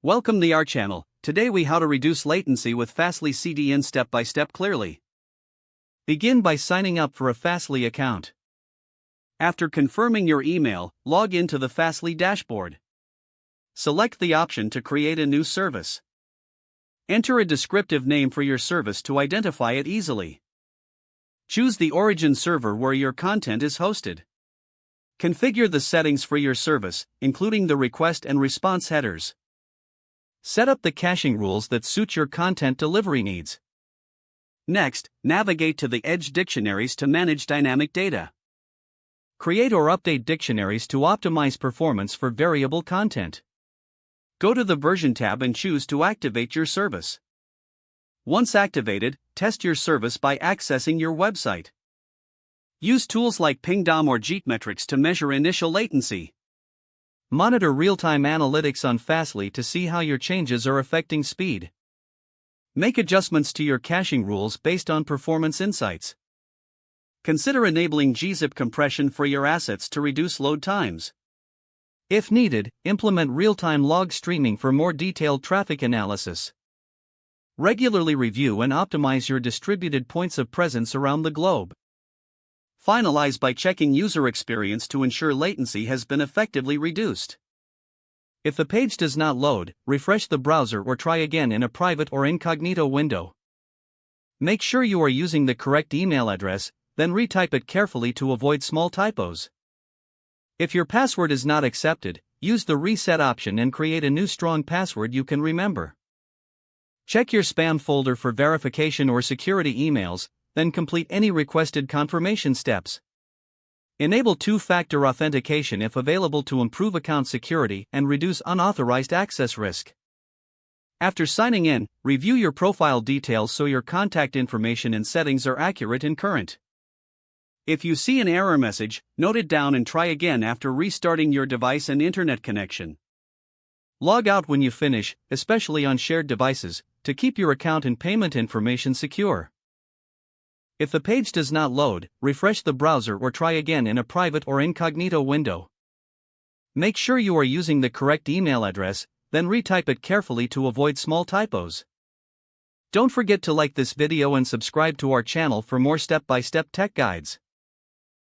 Welcome to our channel. Today we how to reduce latency with Fastly CDN step by step clearly. Begin by signing up for a Fastly account. After confirming your email, log into the Fastly dashboard. Select the option to create a new service. Enter a descriptive name for your service to identify it easily. Choose the origin server where your content is hosted. Configure the settings for your service, including the request and response headers. Set up the caching rules that suit your content delivery needs. Next, navigate to the Edge dictionaries to manage dynamic data. Create or update dictionaries to optimize performance for variable content. Go to the Version tab and choose to activate your service. Once activated, test your service by accessing your website. Use tools like Pingdom or JIT to measure initial latency. Monitor real-time analytics on Fastly to see how your changes are affecting speed. Make adjustments to your caching rules based on performance insights. Consider enabling gzip compression for your assets to reduce load times. If needed, implement real-time log streaming for more detailed traffic analysis. Regularly review and optimize your distributed points of presence around the globe. Finalize by checking user experience to ensure latency has been effectively reduced. If the page does not load, refresh the browser or try again in a private or incognito window. Make sure you are using the correct email address, then retype it carefully to avoid small typos. If your password is not accepted, use the reset option and create a new strong password you can remember. Check your spam folder for verification or security emails, then complete any requested confirmation steps. Enable two-factor authentication if available to improve account security and reduce unauthorized access risk. After signing in, review your profile details so your contact information and settings are accurate and current. If you see an error message, note it down and try again after restarting your device and internet connection. Log out when you finish, especially on shared devices, to keep your account and payment information secure. If the page does not load, refresh the browser or try again in a private or incognito window. Make sure you are using the correct email address, then retype it carefully to avoid small typos. Don't forget to like this video and subscribe to our channel for more step-by-step tech guides.